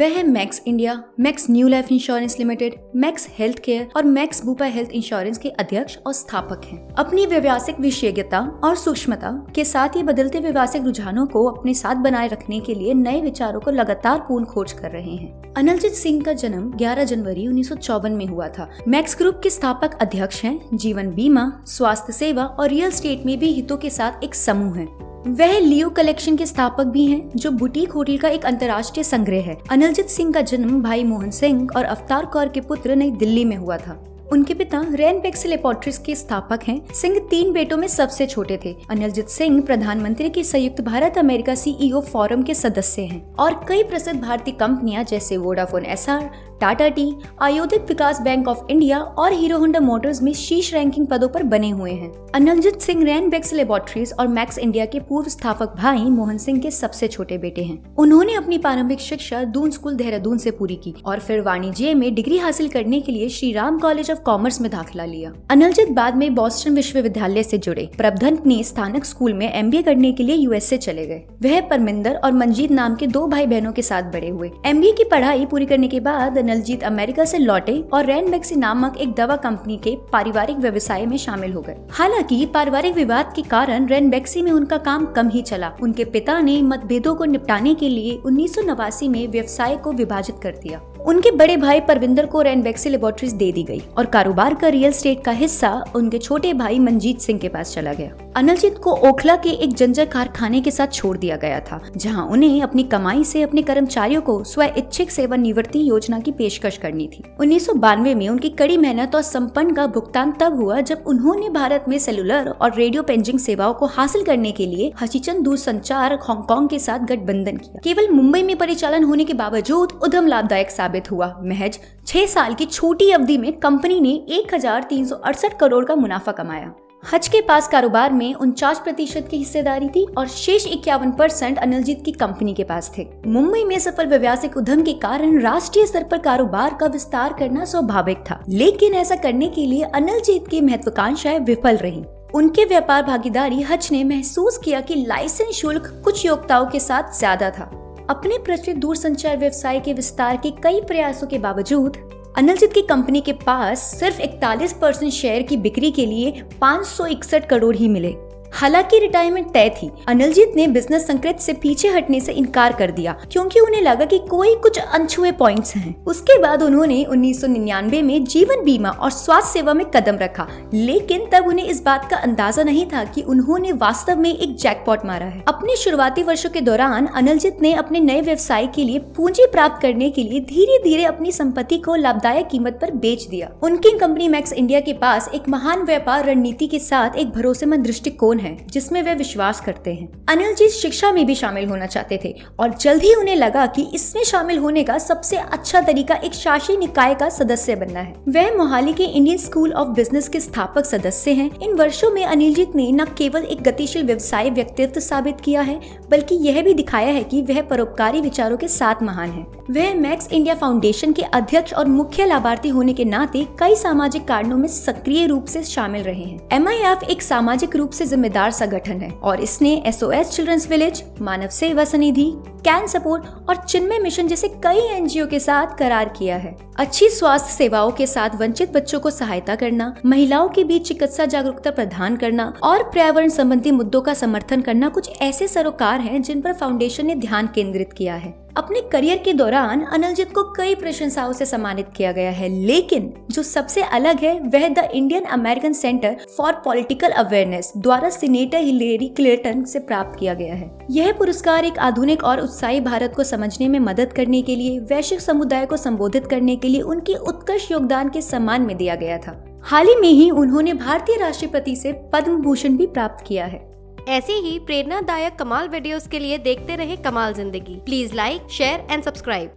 वह है max India, max new life insurance limited, max health care और max Bupa health insurance के अध्यक्ष और स्थापक हैं। अपनी व्यावसायिक विशेषज्ञता और सूक्ष्मता के साथ ही बदलते व्यावसायिक रुझानों को अपने साथ बनाए रखने के लिए नए विचारों को लगातार पूर्ण खोज कर रहे हैं। अनिलजीत सिंह का जन्म 11 जनवरी 1954 में हुआ था। मैक्स ग्रुप के स्थापक अध्यक्ष हैं। जीवन बीमा, स्वास्थ्य सेवा और रियल एस्टेट में भी हितों के साथ एक समूह है। वह लियो कलेक्शन के स्थापक भी हैं, जो बुटीक होटल का एक अंतर्राष्ट्रीय संग्रह है। अनिलजीत सिंह का जन्म भाई मोहन सिंह और अवतार कौर के पुत्र नई दिल्ली में हुआ था। उनके पिता रैनबैक्स लैबोरेटरीज के स्थापक हैं। सिंह 3 बेटों में सबसे छोटे थे। अनिलजीत सिंह प्रधानमंत्री के संयुक्त भारत अमेरिका CEO फोरम के सदस्य हैं और कई प्रसिद्ध भारतीय कंपनियां जैसे वोडाफोन SR, टाटा टी, आयोधिक विकास बैंक ऑफ इंडिया और हीरो होंडा मोटर्स में शीर्ष रैंकिंग पदों पर बने हुए हैं। अनिलजीत सिंह रैनबैक्स लैबोरेटरीज और मैक्स इंडिया के पूर्व स्थापक भाई मोहन सिंह के सबसे छोटे बेटे हैं। उन्होंने अपनी प्रारंभिक शिक्षा दून स्कूल देहरादून से पूरी की और फिर वाणिज्य में डिग्री हासिल करने के लिए Shri Ram college of commerce में दाखिला लिया। अनिलजीत बाद में बॉस्टन विश्वविद्यालय से जुड़े। प्रबंधन ने स्थानक स्कूल में MBA करने के लिए USA चले गए। वह परमिंदर और मंजीत नाम के 2 भाई बहनों के साथ बड़े हुए। MBA की पढ़ाई पूरी करने के बाद अनिलजीत अमेरिका से लौटे और रैनबैक्स नामक एक दवा कंपनी के पारिवारिक व्यवसाय में शामिल हो गए। हालांकि पारिवारिक विवाद के कारण रैनबैक्स में उनका काम कम ही चला। उनके पिता ने मतभेदों को निपटाने के लिए 1989 में व्यवसाय को विभाजित कर दिया। उनके बड़े भाई परविंदर को रैनबैक्स लैबोरेटरीज दे दी गई और कारोबार का रियल एस्टेट का हिस्सा उनके छोटे भाई मंजीत सिंह के पास चला गया। अनिलजीत को ओखला के एक जंजर कारखाने के साथ छोड़ दिया गया था, जहां उन्हें अपनी कमाई से अपने कर्मचारियों को स्वैच्छिक सेवानिवृत्ति योजना की पेशकश करनी थी। 1992 में उनकी कड़ी मेहनत और संपन्न का भुगतान तब हुआ जब उन्होंने भारत में सेलुलर और रेडियो पेजिंग सेवाओं को हासिल करने के लिए हचीचंद दूरसंचार हांगकांग के साथ गठबंधन किया। केवल मुंबई में परिचालन होने के बावजूद उद्यम लाभदायक साबित हुआ। महज 6 साल की छोटी अवधि में कंपनी ने 1368 करोड़ का मुनाफा कमाया। हज के पास कारोबार में 49% की हिस्सेदारी थी और शेष 51% अनिलजीत की कंपनी के पास थे। मुंबई में सफल व्यावसायिक उद्यम के कारण राष्ट्रीय स्तर पर कारोबार का विस्तार करना स्वाभाविक था, लेकिन ऐसा करने के लिए अनिलजीत की महत्वाकांक्षाएं विफल रहीं। उनके व्यापार भागीदारी हज ने महसूस किया कि लाइसेंस शुल्क कुछ योग्यताओं के साथ ज्यादा था। अपने प्रचलित दूरसंचार व्यवसाय के विस्तार के कई प्रयासों के बावजूद अनिलजीत की कंपनी के पास सिर्फ 41% शेयर की बिक्री के लिए 561 करोड़ ही मिले। हालांकि रिटायरमेंट तय थी, अनिलजीत ने बिजनेस संस्कृति से पीछे हटने से इनकार कर दिया क्योंकि उन्हें लगा कि कोई कुछ अनछुए पॉइंट्स हैं। उसके बाद उन्होंने 1999 में जीवन बीमा और स्वास्थ्य सेवा में कदम रखा, लेकिन तब उन्हें इस बात का अंदाजा नहीं था कि उन्होंने वास्तव में एक जैकपॉट मारा है। अपने शुरुआती वर्षों के दौरान अनिलजीत ने अपने नए व्यवसाय के लिए पूंजी प्राप्त करने के लिए धीरे धीरे अपनी संपत्ति को लाभदायक कीमत पर बेच दिया। उनकी कंपनी मैक्स इंडिया के पास एक महान व्यापार रणनीति के साथ एक भरोसेमंद दृष्टिकोण है जिसमें वे विश्वास करते हैं। अनिलजीत शिक्षा में भी शामिल होना चाहते थे और जल्द ही उन्हें लगा कि इसमें शामिल होने का सबसे अच्छा तरीका एक शासी निकाय का सदस्य बनना है। वह मोहाली के इंडियन स्कूल ऑफ बिजनेस के स्थापक सदस्य हैं। इन वर्षों में अनिलजीत ने न केवल एक गतिशील व्यवसाय व्यक्तित्व साबित किया है, बल्कि यह भी दिखाया है कि वह परोपकारी विचारों के साथ महान है। वह मैक्स इंडिया फाउंडेशन के अध्यक्ष और मुख्य लाभार्थी होने के नाते कई सामाजिक कारणों में सक्रिय रूप से शामिल रहे हैं। MIF एक सामाजिक रूप से जिम्मेदार संगठन है और इसने SOS चिल्ड्रंस विलेज, मानव सेवा सनिधि, कैन सपोर्ट और चिन्मय मिशन जैसे कई NGO के साथ करार किया है। अच्छी स्वास्थ्य सेवाओं के साथ वंचित बच्चों को सहायता करना, महिलाओं के बीच चिकित्सा जागरूकता प्रदान करना और पर्यावरण संबंधी मुद्दों का समर्थन करना कुछ ऐसे सरोकार हैं जिन पर फाउंडेशन ने ध्यान केंद्रित किया है। अपने करियर के दौरान अनिलजीत को कई प्रशंसाओं से सम्मानित किया गया है, लेकिन जो सबसे अलग है वह the Indian American centre for political awareness द्वारा सीनेटर हिलेरी क्लिंटन से प्राप्त किया गया है। यह पुरस्कार एक आधुनिक और उत्साही भारत को समझने में मदद करने के लिए, वैश्विक समुदाय को संबोधित करने के लिए उनके उत्कृष्ट योगदान के सम्मान में दिया गया था। हाल ही में ही उन्होंने भारतीय राष्ट्रपति से पद्म भूषण भी प्राप्त किया है। ऐसे ही प्रेरणादायक कमाल वीडियोस के लिए देखते रहे कमाल जिंदगी। Please like, share and subscribe.